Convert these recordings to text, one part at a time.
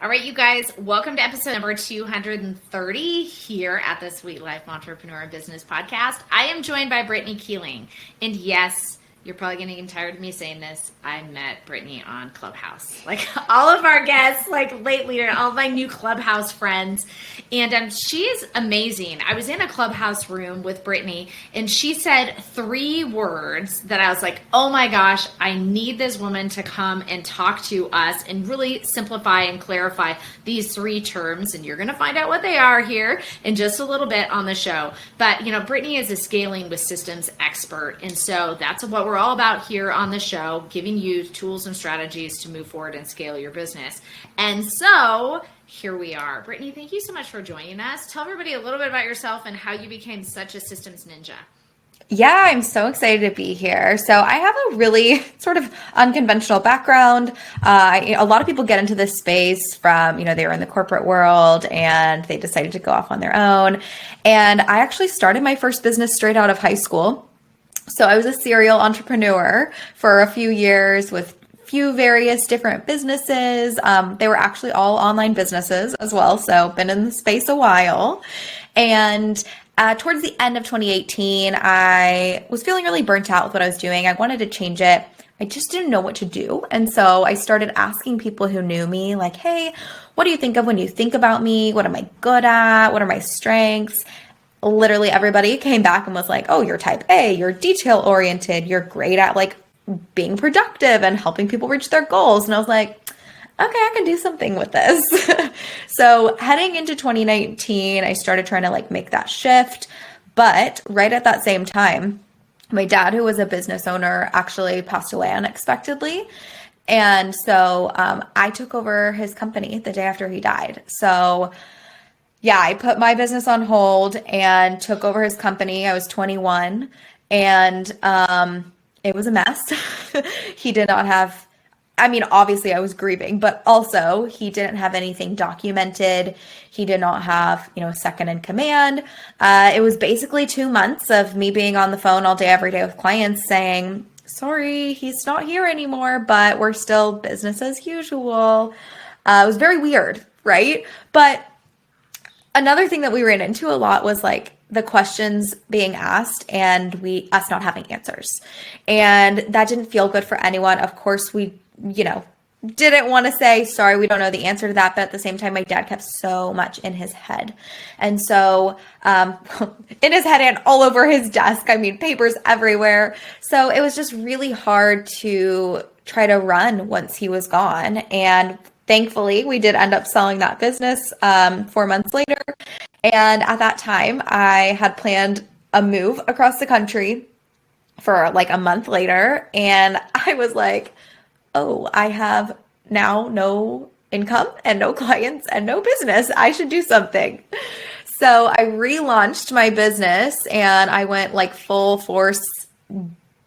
All right, you guys, welcome to episode number 230 here at the Sweet Life Entrepreneur Business Podcast. I am joined by Brittany Keeling. And yes, you're probably getting tired of me saying this. I met Brittany on Clubhouse. Like all of our guests, like lately, all of my new Clubhouse friends. And she's amazing. I was in a Clubhouse room with Brittany, and she said 3 words that I was like, oh my gosh, I need this woman to come and talk to us and really simplify and clarify these 3 terms. And you're going to find out what they are here in just a little bit on the show. But, you know, Brittany is a scaling with systems expert. And so that's what we're all about here on the show, giving you tools and strategies to move forward and scale your business. And so here we are. Brittany, thank you so much for joining us. Tell everybody a little bit about yourself and how you became such a systems ninja. Yeah, I'm so excited to be here. So I have a really sort of unconventional background. A lot of people get into this space from, they were in the corporate world and they decided to go off on their own. And I actually started my first business straight out of high school. So I was a serial entrepreneur for a few years with few various different businesses. They were actually all online businesses as well. So been in the space a while. And towards the end of 2018, I was feeling really burnt out with what I was doing. I wanted to change it. I just didn't know what to do. And so I started asking people who knew me, like, hey, what do you think of when you think about me? What am I good at? What are my strengths? Literally everybody came back and was like, oh, you're type A, you're detail oriented, you're great at like being productive and helping people reach their goals. And I was like, okay, I can do something with this. So heading into 2019, I started trying to like make that shift. But right at that same time, my dad, who was a business owner, actually passed away unexpectedly. And so I took over his company the day after he died. So yeah, I put my business on hold and took over his company. I was 21 and it was a mess. He did not have, obviously I was grieving, but also he didn't have anything documented. He did not have, a second in command. It was basically 2 months of me being on the phone all day, every day with clients saying, sorry, he's not here anymore, but we're still business as usual. It was very weird, right? But another thing that we ran into a lot was like the questions being asked and us not having answers. And that didn't feel good for anyone. Of course, we, didn't want to say, sorry, we don't know the answer to that. But at the same time, my dad kept so much in his head. And so in his head and all over his desk, papers everywhere. So it was just really hard to try to run once he was gone. And thankfully, we did end up selling that business 4 months later. And at that time, I had planned a move across the country for like a month later. And I was like, oh, I have now no income and no clients and no business. I should do something. So I relaunched my business and I went like full force,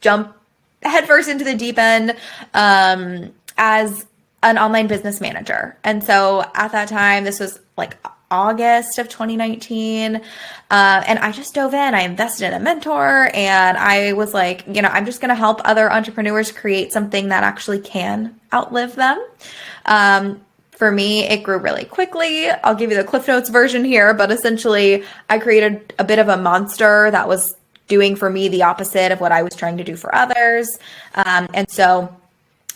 jump headfirst into the deep end as an online business manager. And so at that time, this was like August of 2019. And I just dove in. I invested in a mentor and I was like, I'm just going to help other entrepreneurs create something that actually can outlive them. For me, it grew really quickly. I'll give you the Cliff Notes version here, but essentially I created a bit of a monster that was doing for me the opposite of what I was trying to do for others. And so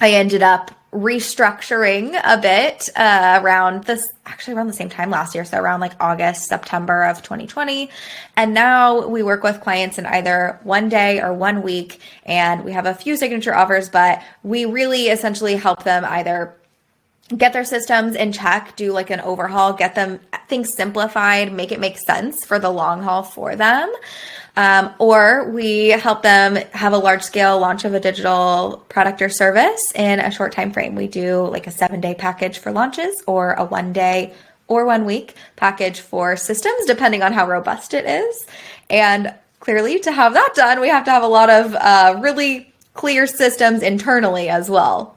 I ended up restructuring a bit around the same time last year. So around like August, September of 2020. And now we work with clients in either 1 day or 1 week. And we have a few signature offers, but we really essentially help them either get their systems in check, do like an overhaul, get them things simplified, make it make sense for the long haul for them. Or we help them have a large scale launch of a digital product or service in a short time frame. We do like a 7-day package for launches or a 1 day or 1 week package for systems, depending on how robust it is. And clearly to have that done, we have to have a lot of really clear systems internally as well.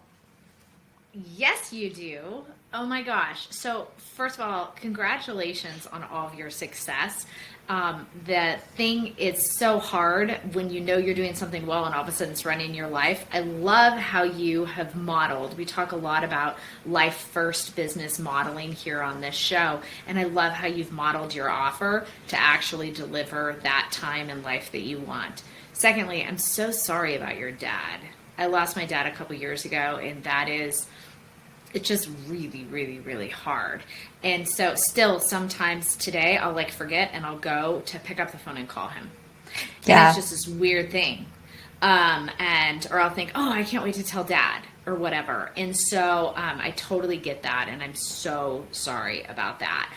Yes, you do. Oh my gosh. So first of all, congratulations on all of your success. The thing is so hard when you know you're doing something well and all of a sudden it's running your life. I love how you have modeled. We talk a lot about life first business modeling here on this show. And I love how you've modeled your offer to actually deliver that time in life that you want. Secondly, I'm so sorry about your dad. I lost my dad a couple years ago, and it's just really, really, really hard. And so still sometimes today I'll like forget and I'll go to pick up the phone and call him. Yeah. And it's just this weird thing. Or I'll think, oh, I can't wait to tell dad or whatever. And so I totally get that. And I'm so sorry about that.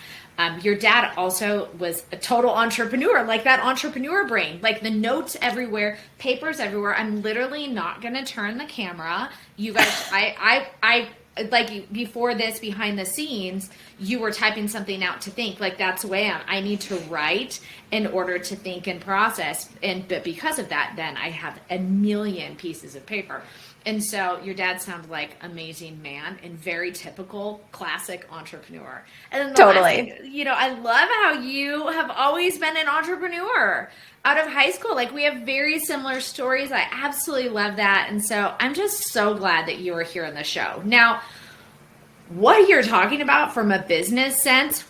Your dad also was a total entrepreneur, like that entrepreneur brain, like the notes everywhere, papers everywhere. I'm literally not going to turn the camera. You guys, I like before this, behind the scenes, you were typing something out to think. Like that's the way I need to write in order to think and process. But because of that, then I have a million pieces of paper. And so your dad sounds like amazing man and very typical classic entrepreneur. And then Totally. I love how you have always been an entrepreneur out of high school. Like we have very similar stories. I absolutely love that. And so I'm just so glad that you are here on the show. Now, what you're talking about from a business sense,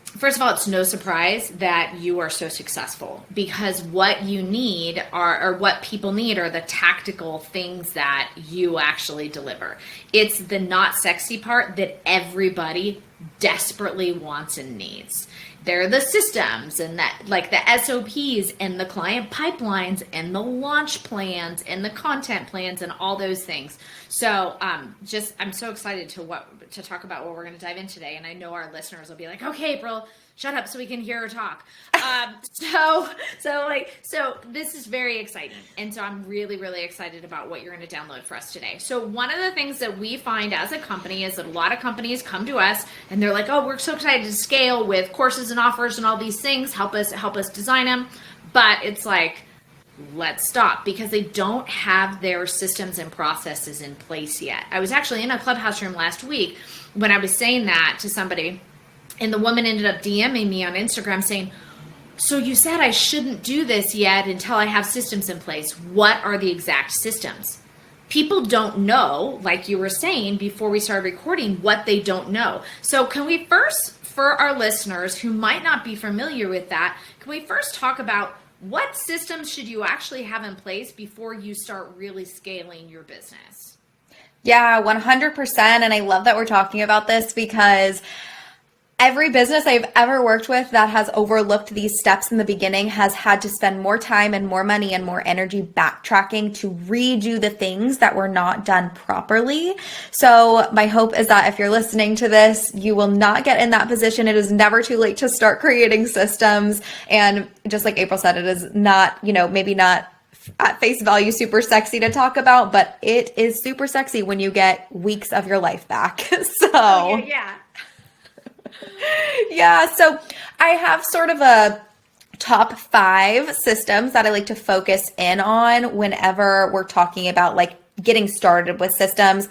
first of all, it's no surprise that you are so successful because what you need or what people need are the tactical things that you actually deliver. It's the not sexy part that everybody desperately wants and needs. They're the systems and that like the SOPs and the client pipelines and the launch plans and the content plans and all those things. So I'm so excited to talk about what we're going to dive in today. And I know our listeners will be like, okay, April, shut up so we can hear her talk. So this is very exciting. And so I'm really, really excited about what you're going to download for us today. So one of the things that we find as a company is that a lot of companies come to us and they're like, oh, we're so excited to scale with courses and offers and all these things. Help us design them. But it's like, let's stop because they don't have their systems and processes in place yet. I was actually in a Clubhouse room last week when I was saying that to somebody, and the woman ended up DMing me on Instagram saying, so you said I shouldn't do this yet until I have systems in place. What are the exact systems? People don't know, like you were saying before we started recording, what they don't know. So can we first, for our listeners who might not be familiar with that, can we first talk about what systems should you actually have in place before you start really scaling your business? Yeah, 100%. And I love that we're talking about this because every business I've ever worked with that has overlooked these steps in the beginning has had to spend more time and more money and more energy backtracking to redo the things that were not done properly. So my hope is that if you're listening to this, you will not get in that position. It is never too late to start creating systems. And just like April said, it is not, maybe not at face value super sexy to talk about, but it is super sexy when you get weeks of your life back. Yeah, so I have sort of a top 5 systems that I like to focus in on whenever we're talking about like getting started with systems.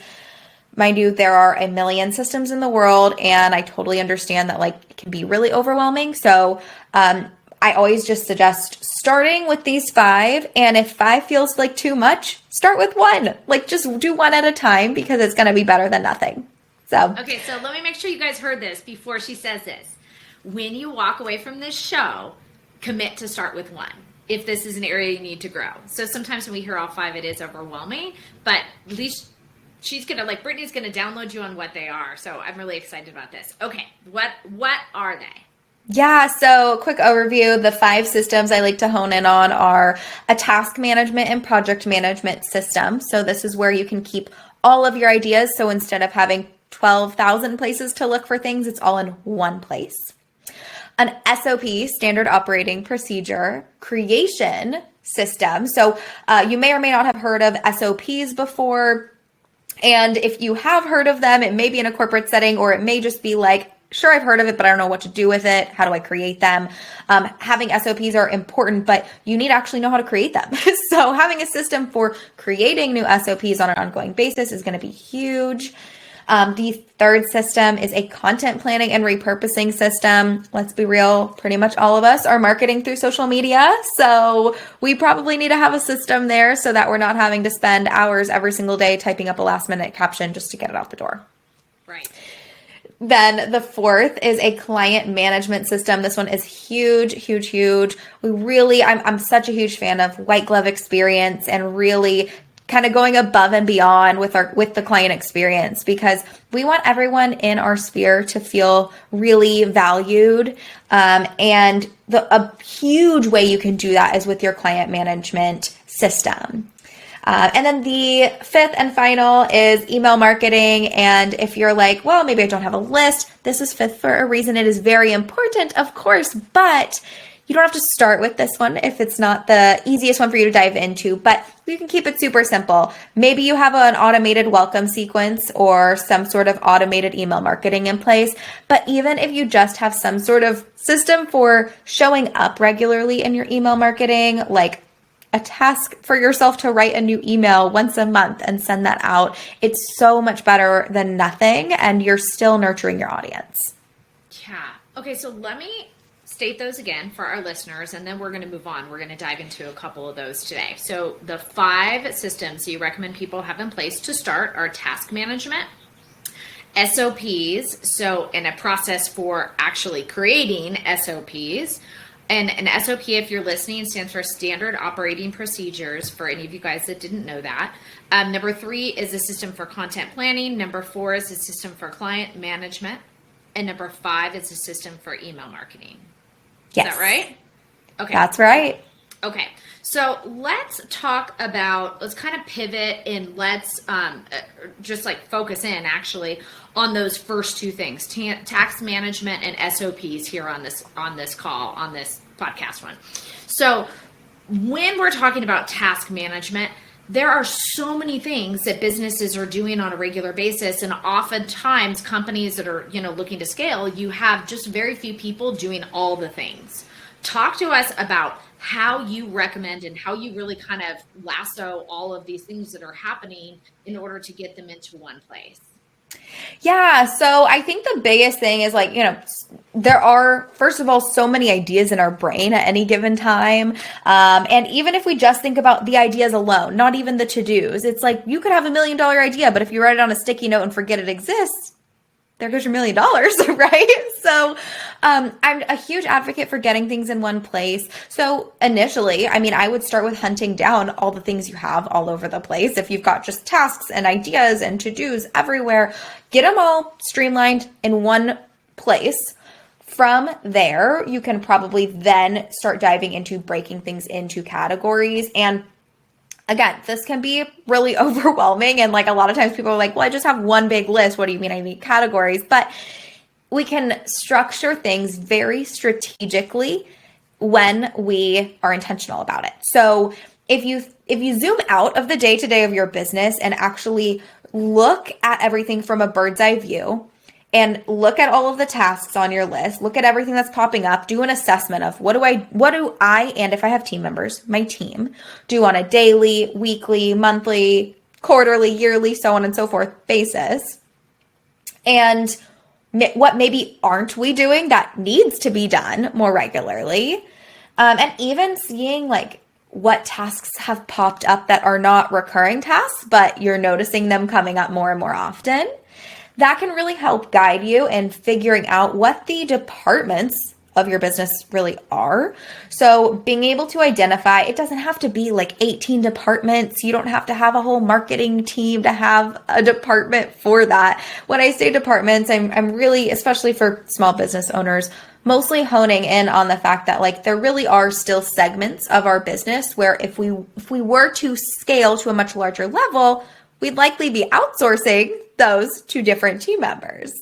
Mind you, there are a million systems in the world, and I totally understand that like it can be really overwhelming. So I always just suggest starting with these 5, and if 5 feels like too much, start with 1. Like just do 1 at a time because it's going to be better than nothing. Okay, so let me make sure you guys heard this before she says this. When you walk away from this show, commit to start with 1 if this is an area you need to grow. So sometimes when we hear all 5, it is overwhelming, but at least Brittany's going to download you on what they are. So I'm really excited about this. Okay, what are they? Yeah, so quick overview. The 5 systems I like to hone in on are a task management and project management system. So this is where you can keep all of your ideas. So instead of having 12,000 places to look for things, it's all in one place. An SOP, standard operating procedure, creation system. So you may or may not have heard of SOPs before. And if you have heard of them, it may be in a corporate setting, or it may just be like, sure, I've heard of it, but I don't know what to do with it. How do I create them? Having SOPs are important, but you need to actually know how to create them. So having a system for creating new SOPs on an ongoing basis is going to be huge. The third system is a content planning and repurposing system. Let's be real, pretty much all of us are marketing through social media. So we probably need to have a system there so that we're not having to spend hours every single day typing up a last minute caption just to get it out the door. Right. Then the fourth is a client management system. This one is huge, huge, huge. I'm such a huge fan of white glove experience and really kind of going above and beyond with the client experience, because we want everyone in our sphere to feel really valued. And a huge way you can do that is with your client management system. And then the fifth and final is email marketing. And if you're like, well, maybe I don't have a list, this is fifth for a reason. It is very important, of course, but you don't have to start with this one if it's not the easiest one for you to dive into, but you can keep it super simple. Maybe you have an automated welcome sequence or some sort of automated email marketing in place, but even if you just have some sort of system for showing up regularly in your email marketing, like a task for yourself to write a new email once a month and send that out, it's so much better than nothing, and you're still nurturing your audience. Yeah. Okay, so let me state those again for our listeners, and then we're going to move on. We're going to dive into a couple of those today. So the 5 systems you recommend people have in place to start are task management, SOPs, so in a process for actually creating SOPs. And an SOP, if you're listening, stands for Standard Operating Procedures, for any of you guys that didn't know that. Number 3 is a system for content planning. Number 4 is a system for client management. And number 5 is a system for email marketing. Yes. Is that right? Okay. That's right. Okay. So let's kind of pivot and let's just like focus in actually on those first 2 things, tax management and SOPs here on this call, on this podcast one. So when we're talking about task management, there are so many things that businesses are doing on a regular basis. And oftentimes companies that are, looking to scale, you have just very few people doing all the things. Talk to us about how you recommend and how you really kind of lasso all of these things that are happening in order to get them into one place. Yeah. So I think the biggest thing is there are, first of all, so many ideas in our brain at any given time. And even if we just think about the ideas alone, not even the to-dos, it's like you could have $1 million idea, but if you write it on a sticky note and forget it exists, there goes your $1 million, right? So I'm a huge advocate for getting things in one place. So initially, I would start with hunting down all the things you have all over the place. If you've got just tasks and ideas and to-dos everywhere, get them all streamlined in one place. From there, you can probably then start diving into breaking things into categories. And again, this can be really overwhelming. And a lot of times people are like, well, I just have one big list. What do you mean I need categories? But we can structure things very strategically when we are intentional about it. So if you zoom out of the day-to-day of your business and actually look at everything from a bird's eye view, and look at all of the tasks on your list, look at everything that's popping up, do an assessment of what do I, and if I have team members, my team, do on a daily, weekly, monthly, quarterly, yearly, so on and so forth basis. And what maybe aren't we doing that needs to be done more regularly. And even seeing what tasks have popped up that are not recurring tasks, but you're noticing them coming up more and more often. That can really help guide you in figuring out what the departments of your business really are. So being able to identify, it doesn't have to be 18 departments. You don't have to have a whole marketing team to have a department for that. When I say departments, I'm really, especially for small business owners, mostly honing in on the fact that there really are still segments of our business where if we were to scale to a much larger level, we'd likely be outsourcing those to different team members.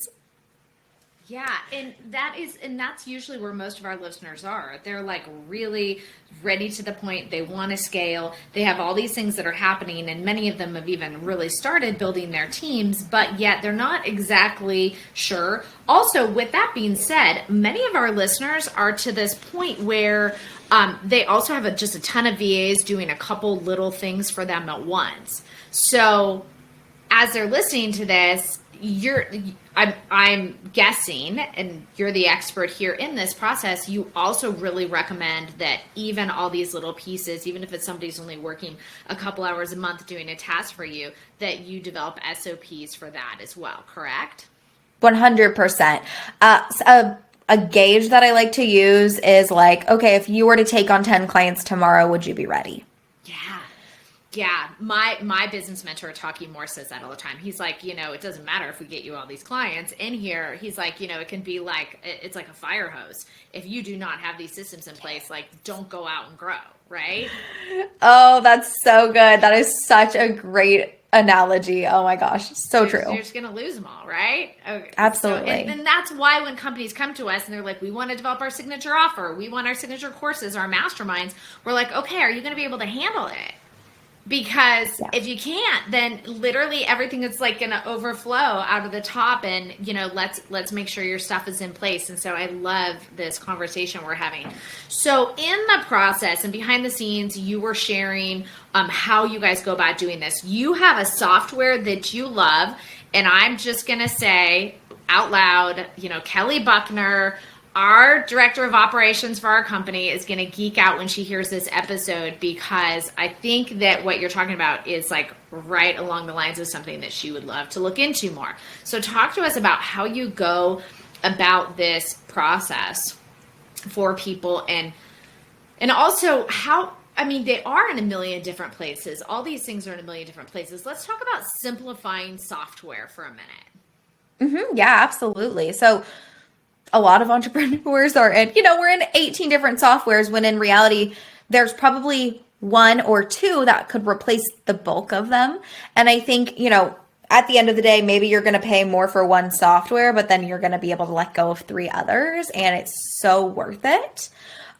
Yeah, and that's usually where most of our listeners are. They're really ready to the point. They want to scale. They have all these things that are happening, and many of them have even really started building their teams, but yet they're not exactly sure. Also, with that being said, many of our listeners are to this point where they also have just a ton of VAs doing a couple little things for them at once. So as they're listening to this, I'm guessing, and you're the expert here in this process, you also really recommend that even all these little pieces, even if it's somebody's only working a couple hours a month doing a task for you, that you develop SOPs for that as well, correct? 100%. A gauge that I like to use is like, okay, if you were to take on 10 clients tomorrow, would you be ready? Yeah. My business mentor, Taki Moore, says that all the time. He's like, it doesn't matter if we get you all these clients in here. He's like, it can be like, it's like a fire hose. If you do not have these systems in place, like, don't go out and grow, right? Oh, that's so good. That is such a great analogy. Oh my gosh. So true. You're just going to lose them all, right? Okay. Absolutely. And that's why when companies come to us and they're like, we want to develop our signature offer, we want our signature courses, our masterminds, we're like, okay, are you going to be able to handle it? Because if you can't, then literally everything is like going to overflow out of the top, and let's make sure your stuff is in place. And so I love this conversation we're having. So in the process and behind the scenes, you were sharing how you guys go about doing this. You have a software that you love, and I'm just going to say out loud, Kelly Buckner, our director of operations for our company, is going to geek out when she hears this episode, because I think that what you're talking about is like right along the lines of something that she would love to look into more. So talk to us about how you go about this process for people, and also how, they are in a million different places. All these things are in a million different places. Let's talk about simplifying software for a minute. Yeah, absolutely. So a lot of entrepreneurs are in, we're in 18 different softwares, when in reality, there's probably one or two that could replace the bulk of them. And I think, at the end of the day, maybe you're going to pay more for one software, but then you're going to be able to let go of 3 others, and it's so worth it.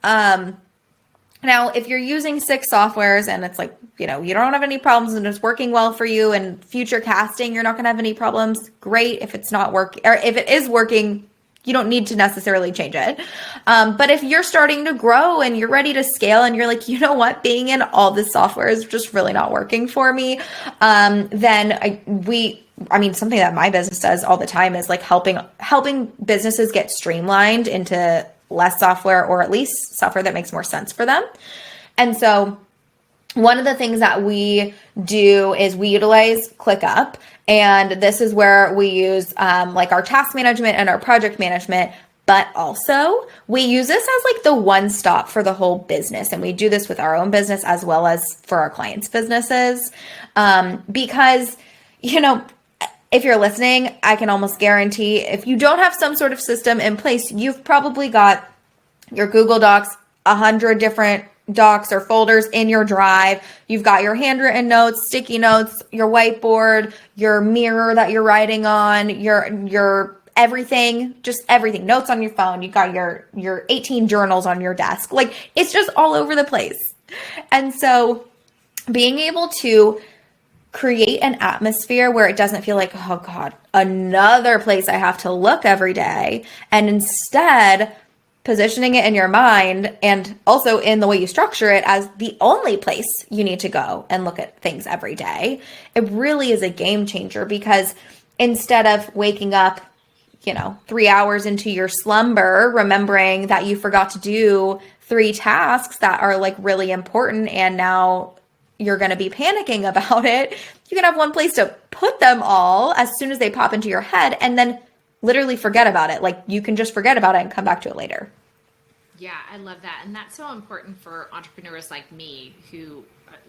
Now, if you're using 6 softwares and it's like, you don't have any problems and it's working well for you, and future casting, you're not going to have any problems, great. If it's not working, or if it is working, you don't need to necessarily change it. But if you're starting to grow and you're ready to scale, and you're like, you know what, being in all this software is just really not working for me, then something that my business does all the time is like helping businesses get streamlined into less software, or at least software that makes more sense for them. And so one of the things that we do is we utilize ClickUp, and this is where we use like our task management and our project management, but also we use this as like the one stop for the whole business. And we do this with our own business as well as for our clients' businesses, because, if you're listening, I can almost guarantee if you don't have some sort of system in place, you've probably got your Google Docs, 100 different docs or folders in your drive. You've got your handwritten notes, sticky notes, your whiteboard, your mirror that you're writing on, your everything, just everything, notes on your phone. You got your 18 journals on your desk. Like, it's just all over the place. And so being able to create an atmosphere where it doesn't feel like, oh God, another place I have to look every day, and instead positioning it in your mind and also in the way you structure it as the only place you need to go and look at things every day, it really is a game changer. Because instead of waking up, 3 hours into your slumber, remembering that you forgot to do 3 tasks that are like really important, and now you're going to be panicking about it, you can have one place to put them all as soon as they pop into your head, and then literally forget about it. Like, you can just forget about it and come back to it later. Yeah, I love that. And that's so important for entrepreneurs like me, who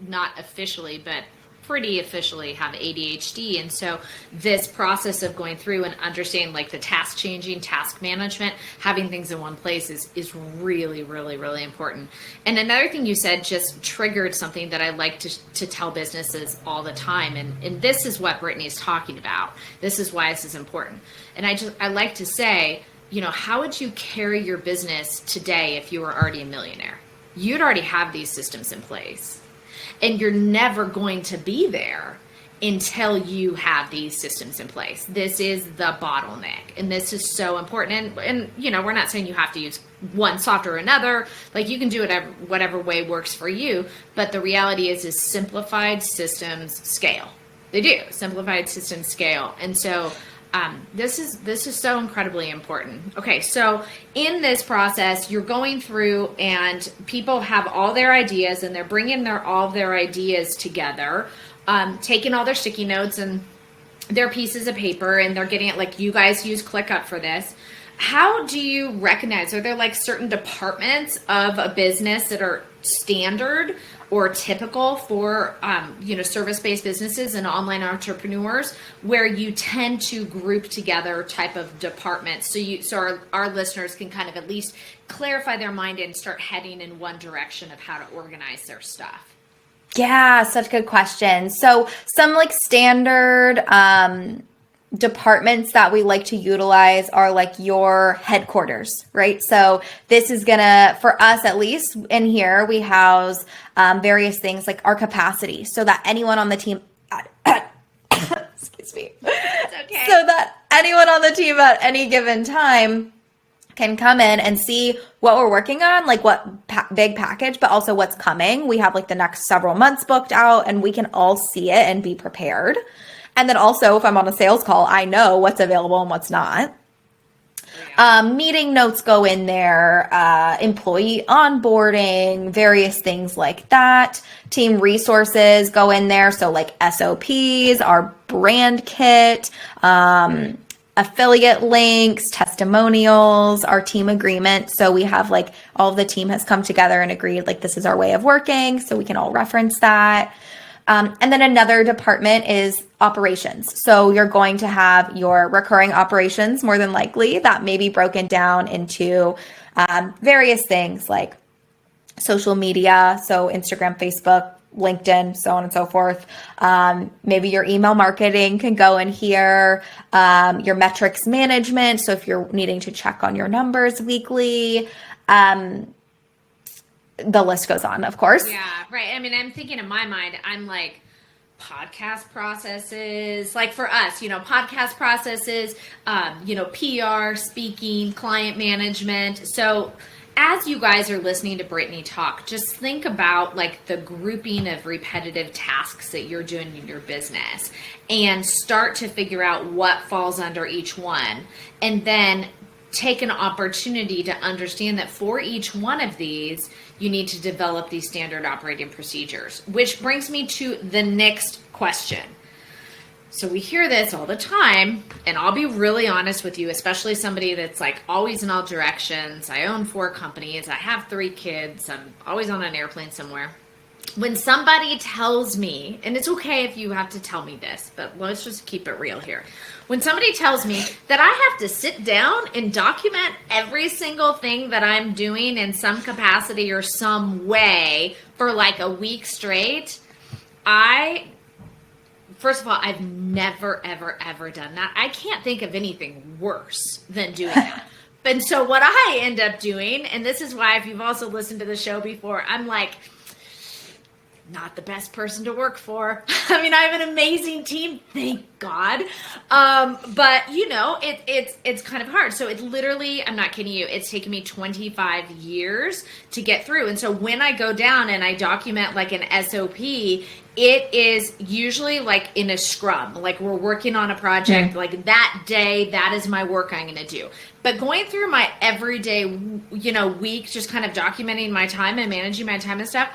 not officially, but pretty officially have ADHD. And so this process of going through and understanding like the task changing, task management, having things in one place is really, really, really important. And another thing you said just triggered something that I like to tell businesses all the time. And this is what Brittany is talking about. This is why this is important. And I like to say, how would you carry your business today if you were already a millionaire? You'd already have these systems in place. And you're never going to be there until you have these systems in place. This is the bottleneck. And this is so important. And we're not saying you have to use one software or another. Like, you can do it whatever way works for you. But the reality is simplified systems scale. They do. Simplified systems scale. And so this is so incredibly important. Okay, so in this process, you're going through and people have all their ideas and they're bringing all of their ideas together, taking all their sticky notes and their pieces of paper, and they're getting it, like you guys use ClickUp for this. How do you recognize, are there like certain departments of a business that are standard or typical for, service-based businesses and online entrepreneurs where you tend to group together type of departments so our listeners can kind of at least clarify their mind and start heading in one direction of how to organize their stuff? Yeah, such good question. So some like standard departments that we like to utilize are like your headquarters, right? So this is gonna, for us at least in here, we house various things like our capacity so that anyone on the team, excuse me, It's okay. so that anyone on the team at any given time can come in and see what we're working on, like what big package, but also what's coming. We have like the next several months booked out and we can all see it and be prepared. And then also if I'm on a sales call, I know what's available and what's not. Meeting notes go in there, employee onboarding, various things like that. Team resources go in there. So like SOPs, our brand kit, affiliate links, testimonials, our team agreement. So we have like all of the team has come together and agreed like this is our way of working. So we can all reference that. And then another department is operations. So you're going to have your recurring operations more than likely that may be broken down into various things like social media. So Instagram, Facebook, LinkedIn, so on and so forth. Maybe your email marketing can go in here, your metrics management. So if you're needing to check on your numbers weekly, the list goes on, of course. Yeah, right. I mean, I'm thinking in my mind, I'm like podcast processes, like for us, podcast processes, PR, speaking, client management. So as you guys are listening to Brittany talk, just think about like the grouping of repetitive tasks that you're doing in your business and start to figure out what falls under each one. And then take an opportunity to understand that for each one of these, you need to develop these standard operating procedures, which brings me to the next question. So we hear this all the time, and I'll be really honest with you, especially somebody that's like always in all directions. I own 4 companies. I have 3 kids. I'm always on an airplane somewhere. When somebody tells me, and it's okay if you have to tell me this, but let's just keep it real here. When somebody tells me that I have to sit down and document every single thing that I'm doing in some capacity or some way for like a week straight, first of all, I've never, ever, ever done that. I can't think of anything worse than doing that. And so what I end up doing, and this is why if you've also listened to the show before, I'm like, not the best person to work for. I mean, I have an amazing team, thank God. But it's kind of hard. So it literally, I'm not kidding you, it's taken me 25 years to get through. And so when I go down and I document like an SOP, it is usually like in a scrum, like we're working on a project, like that day, that is my work I'm going to do. But going through my everyday, week, just kind of documenting my time and managing my time and stuff,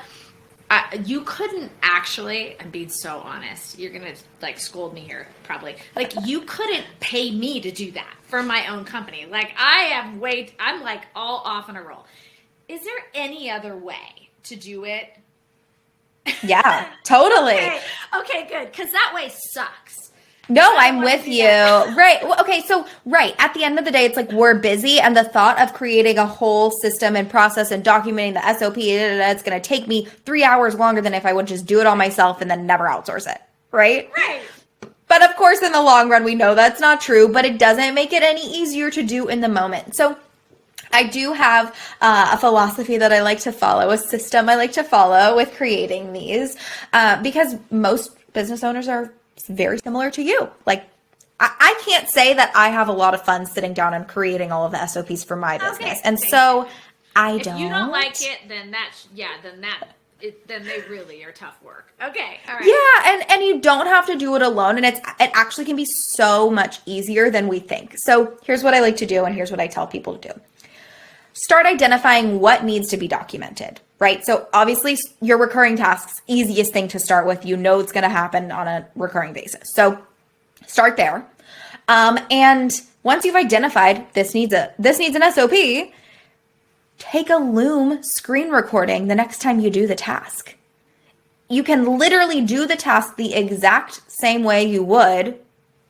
you couldn't actually, I'm being so honest, you're going to like scold me here probably, like you couldn't pay me to do that for my own company. Like I'm like all off on a roll. Is there any other way to do it? Yeah, totally. Okay, good. Because that way sucks. No, I'm with you. Right. Okay. So, right. At the end of the day, it's like we're busy. And the thought of creating a whole system and process and documenting the SOP, it's going to take me 3 hours longer than if I would just do it all myself and then never outsource it. Right. Right. But of course, in the long run, we know that's not true, but it doesn't make it any easier to do in the moment. So I do have a philosophy that I like to follow, a system I like to follow with creating these, because most business owners are very similar to you. Like, I can't say that I have a lot of fun sitting down and creating all of the SOPs for my business. And so I don't. If you don't like it, then then they really are tough work. Okay, all right. Yeah, and you don't have to do it alone, and it actually can be so much easier than we think. So here's what I like to do, and here's what I tell people to do. Start identifying what needs to be documented, right? So obviously your recurring tasks, easiest thing to start with. You know it's going to happen on a recurring basis. So start there. And once you've identified this needs an SOP, take a Loom screen recording the next time you do the task. You can literally do the task the exact same way you would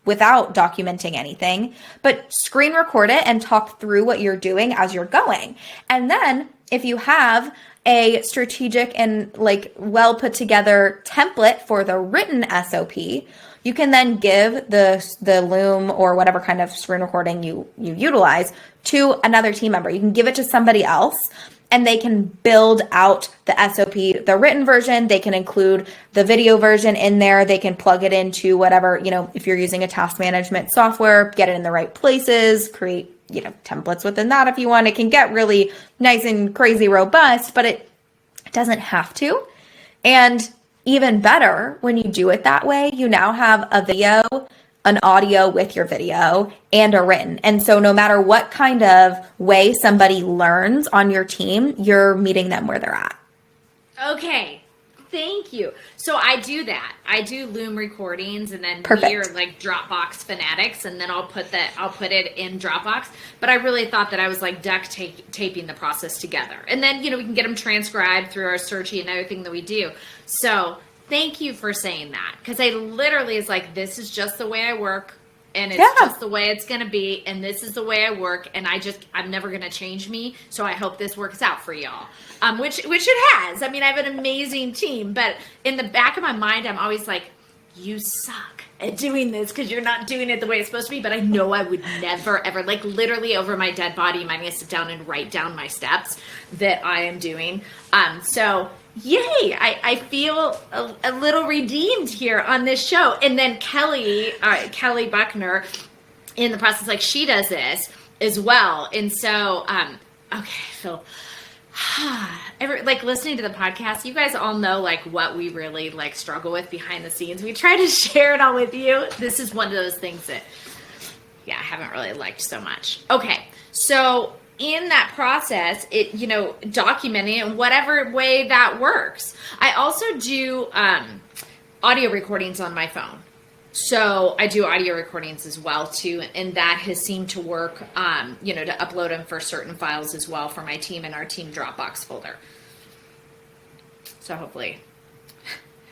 without documenting anything, but screen record it and talk through what you're doing as you're going. And then if you have a strategic and like well put together template for the written SOP, you can then give the Loom or whatever kind of screen recording you utilize to another team member. You can give it to somebody else, and they can build out the SOP, the written version. They can include the video version in there. They can plug it into whatever, if you're using a task management software, get it in the right places, create, templates within that if you want. It can get really nice and crazy robust, but it doesn't have to. And even better, when you do it that way, you now have a video, an audio with your video, and a written. And so no matter what kind of way somebody learns on your team, you're meeting them where they're at. Okay. Thank you. So I do that. I do Loom recordings, and then Perfect. we're like Dropbox fanatics, and then I'll put it in Dropbox. But I really thought that I was like duct taping the process together. And then, we can get them transcribed through our Searchy and everything that we do. So thank you for saying that, because I literally is like, this is just the way I work, and it's just the way it's going to be, and this is the way I work, and I'm never going to change me, so I hope this works out for y'all, which it has. I mean, I have an amazing team, but in the back of my mind, I'm always like, you suck at doing this because you're not doing it the way it's supposed to be. But I know I would never, ever, like literally over my dead body, I'm going to sit down and write down my steps that I am doing. So yay, I feel a little redeemed here on this show. And then Kelly Buckner in the process, like she does this as well. And so, okay, so like listening to the podcast, you guys all know like what we really like struggle with behind the scenes. We try to share it all with you. This is one of those things that, I haven't really liked so much. Okay, so in that process, it, documenting it in whatever way that works. I also do audio recordings on my phone. So I do audio recordings as well too, and that has seemed to work, to upload them for certain files as well for my team in our team Dropbox folder. So hopefully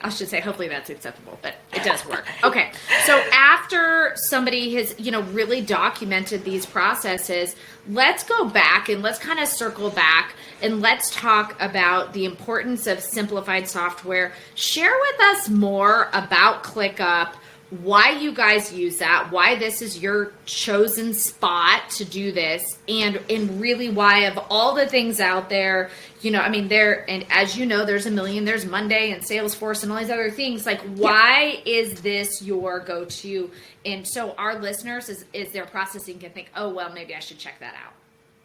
that's acceptable, but it does work. Okay, so after somebody has, really documented these processes, let's go back and let's kind of circle back and let's talk about the importance of simplified software. Share with us more about ClickUp, why you guys use that, why this is your chosen spot to do this, and really why of all the things out there, and as you know, there's a million, there's Monday and Salesforce and all these other things, like why is this your go-to? And so our listeners, is their processing can think, oh, well, maybe I should check that out.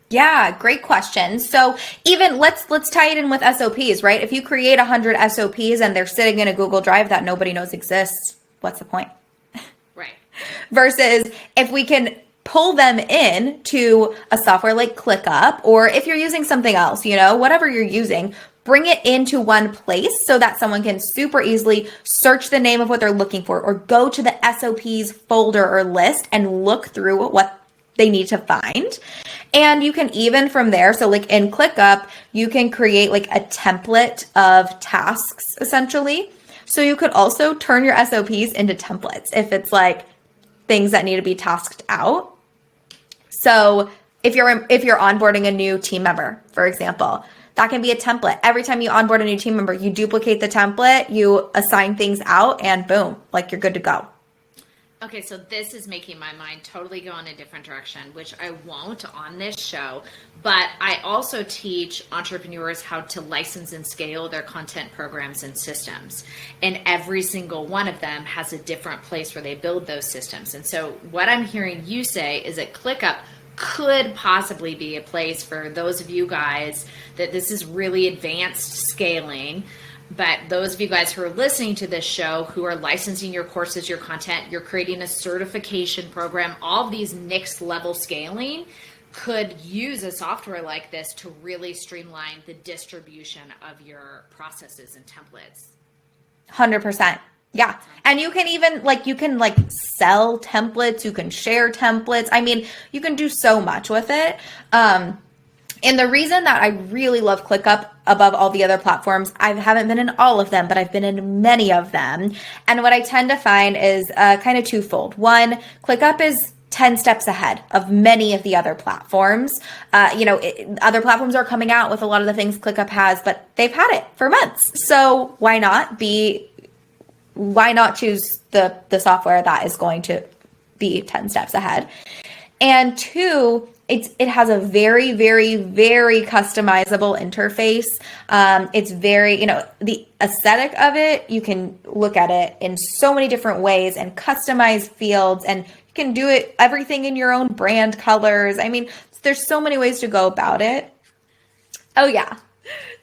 Yeah, great question. So even let's tie it in with SOPs, right? If you create 100 SOPs and they're sitting in a Google Drive that nobody knows exists, what's the point? Right. Versus if we can pull them in to a software like ClickUp, or if you're using something else, whatever you're using, bring it into one place so that someone can super easily search the name of what they're looking for, or go to the SOPs folder or list and look through what they need to find. And you can even from there, so like in ClickUp, you can create like a template of tasks essentially. So you could also turn your SOPs into templates if it's like things that need to be tasked out. So if you're onboarding a new team member, for example, that can be a template. Every time you onboard a new team member, you duplicate the template, you assign things out, and boom, like you're good to go. Okay, so this is making my mind totally go in a different direction, which I won't on this show, but I also teach entrepreneurs how to license and scale their content programs and systems. And every single one of them has a different place where they build those systems. And so what I'm hearing you say is that ClickUp could possibly be a place for those of you guys that this is really advanced scaling. But those of you guys who are listening to this show, who are licensing your courses, your content, you're creating a certification program, all of these next level scaling could use a software like this to really streamline the distribution of your processes and templates. 100%. Yeah. And you can even you can sell templates, you can share templates. I mean, you can do so much with it. And the reason that I really love ClickUp above all the other platforms, I haven't been in all of them, but I've been in many of them. And what I tend to find is kind of twofold. One, ClickUp is 10 steps ahead of many of the other platforms. Other platforms are coming out with a lot of the things ClickUp has, but they've had it for months. So why not choose the software that is going to be 10 steps ahead? And two, it has a very, very, very customizable interface. It's very, the aesthetic of it, you can look at it in so many different ways and customize fields, and you can do everything in your own brand colors. I mean, there's so many ways to go about it. Oh yeah.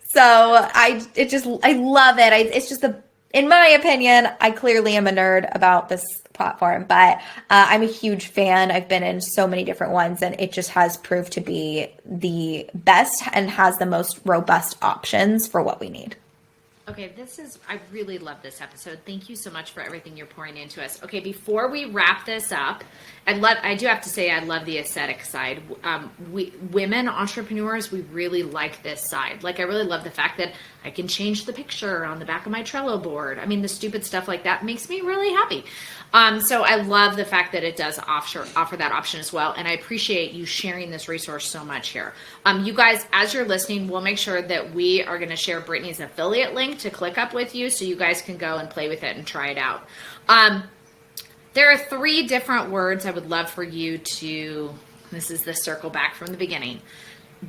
So I love it. It's just in my opinion, I clearly am a nerd about this platform, but I'm a huge fan. I've been in so many different ones, and it just has proved to be the best and has the most robust options for what we need. Okay, I really love this episode. Thank you so much for everything you're pouring into us. Okay, before we wrap this up, I do have to say I love the aesthetic side. Women entrepreneurs, we really like this side. I really love the fact that I can change the picture on the back of my Trello board. I mean, the stupid stuff like that makes me really happy. So I love the fact that it does offer that option as well. And I appreciate you sharing this resource so much here. You guys, as you're listening, we'll make sure that we are going to share Brittany's affiliate link to ClickUp with you so you guys can go and play with it and try it out. There are 3 different words I would love for you to, this is the circle back from the beginning,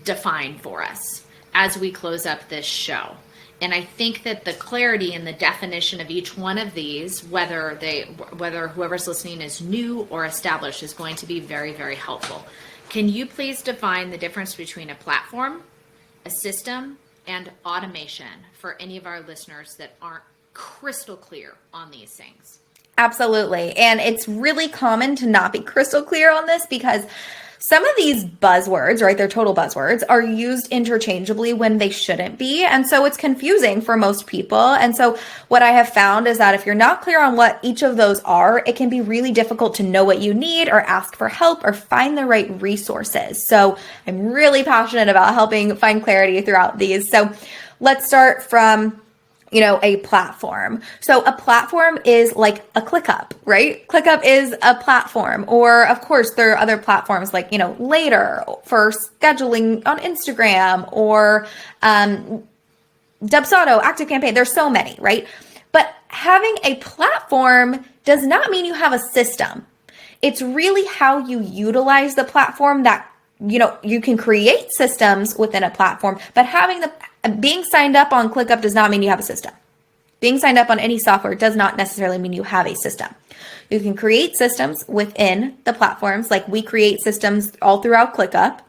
define for us as we close up this show. And I think that the clarity and the definition of each one of these, whether whoever's listening is new or established, is going to be very, very helpful. Can you please define the difference between a platform, a system, and automation for any of our listeners that aren't crystal clear on these things? Absolutely. And it's really common to not be crystal clear on this because some of these buzzwords, right, they're total buzzwords, are used interchangeably when they shouldn't be. And so it's confusing for most people. And so what I have found is that if you're not clear on what each of those are, it can be really difficult to know what you need or ask for help or find the right resources. So I'm really passionate about helping find clarity throughout these. So let's start from a platform. So a platform is like a ClickUp, right? ClickUp is a platform. Or of course, there are other platforms like, Later for scheduling on Instagram or Dubsado, ActiveCampaign. There's so many, right? But having a platform does not mean you have a system. It's really how you utilize the platform that you can create systems within a platform, but being signed up on ClickUp does not mean you have a system. Being signed up on any software does not necessarily mean you have a system. You can create systems within the platforms, like we create systems all throughout ClickUp,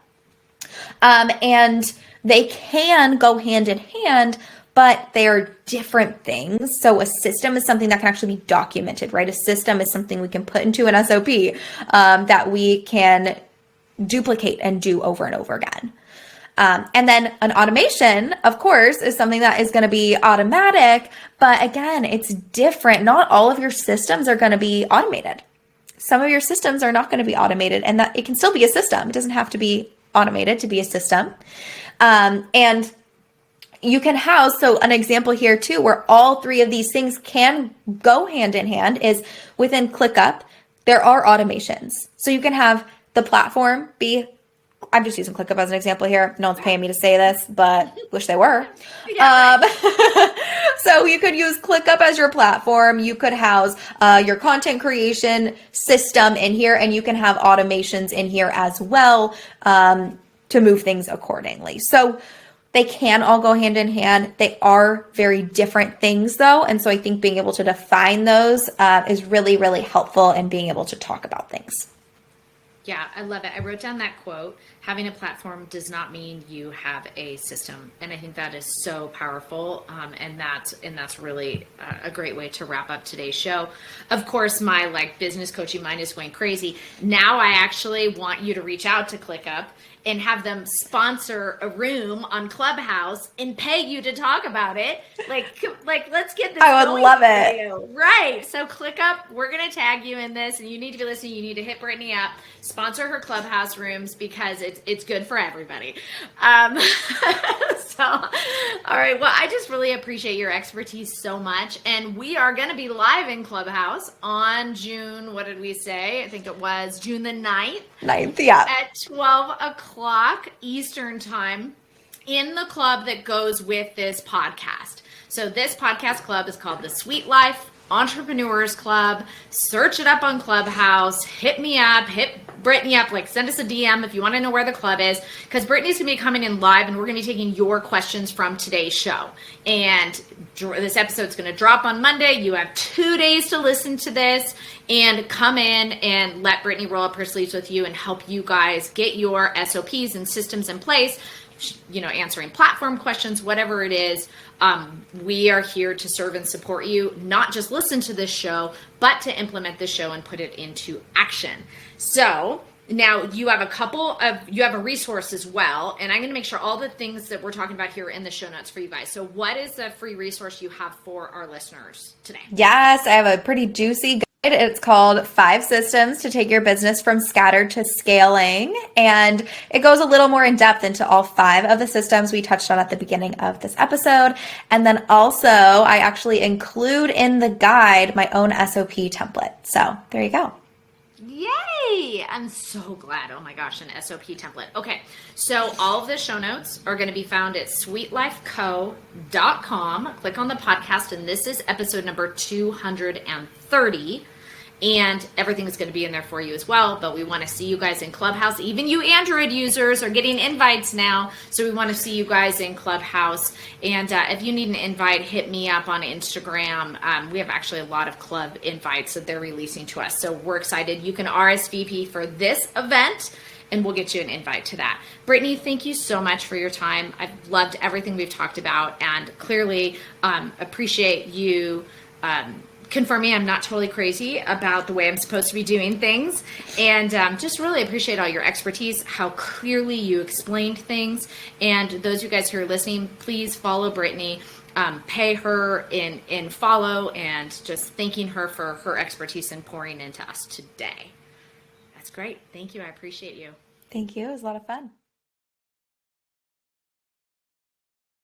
and they can go hand in hand, but they are different things. So a system is something that can actually be documented, right? A system is something we can put into an SOP that we can duplicate and do over and over again. And then an automation, of course, is something that is going to be automatic, but again, it's different. Not all of your systems are going to be automated. Some of your systems are not going to be automated, and that it can still be a system. It doesn't have to be automated to be a system. And you can house, so an example here too, where all 3 of these things can go hand in hand is within ClickUp, there are automations. So you can have the platform be, I'm just using ClickUp as an example here. No one's paying me to say this, but wish they were. Yeah, right. So you could use ClickUp as your platform. You could house your content creation system in here, and you can have automations in here as well to move things accordingly. So they can all go hand in hand. They are very different things though. And so I think being able to define those is really, really helpful in being able to talk about things. Yeah, I love it. I wrote down that quote. Having a platform does not mean you have a system, and I think that is so powerful. And that's really a great way to wrap up today's show. Of course, my business coaching mind is going crazy. Now I actually want you to reach out to ClickUp and have them sponsor a room on Clubhouse and pay you to talk about it. Let's get this. I would love it. Right. So ClickUp, we're going to tag you in this, and you need to be listening. You need to hit Brittany up, sponsor her Clubhouse rooms because it's good for everybody. So, all right. Well, I just really appreciate your expertise so much. And we are going to be live in Clubhouse on June, what did we say? I think it was June the 9th. 9th, yeah. At 12 o'clock Eastern time in the club that goes with this podcast. So this podcast club is called the Sweet Life Entrepreneurs Club. Search it up on Clubhouse. Hit me up. Hit Brittany up. Send us a DM if you want to know where the club is, because Brittany's going to be coming in live, and we're going to be taking your questions from today's show. And this episode's going to drop on Monday. You have 2 days to listen to this and come in and let Brittany roll up her sleeves with you and help you guys get your SOPs and systems in place. Answering platform questions, whatever it is. We are here to serve and support you, not just listen to this show, but to implement this show and put it into action. So now you have a resource as well, and I'm going to make sure all the things that we're talking about here are in the show notes for you guys. So what is the free resource you have for our listeners today? Yes, I have a pretty juicy guide. It's called 5 Systems to Take Your Business from Scattered to Scaling. And it goes a little more in depth into all 5 of the systems we touched on at the beginning of this episode. And then also I actually include in the guide my own SOP template. So there you go. Yay! I'm so glad. Oh my gosh, an SOP template. Okay, so all of the show notes are going to be found at sweetlifeco.com. Click on the podcast, and this is episode number 230. And everything is going to be in there for you as well. But we want to see you guys in Clubhouse. Even you Android users are getting invites now. So we want to see you guys in Clubhouse. And if you need an invite, hit me up on Instagram. We have actually a lot of club invites that they're releasing to us. So we're excited. You can RSVP for this event, and we'll get you an invite to that. Brittany, thank you so much for your time. I've loved everything we've talked about, and clearly appreciate you confirming I'm not totally crazy about the way I'm supposed to be doing things, and just really appreciate all your expertise, how clearly you explained things. And those of you guys who are listening, please follow Brittany, pay her in follow, and just thanking her for her expertise and pouring into us today. That's great. Thank you. I appreciate you. Thank you. It was a lot of fun.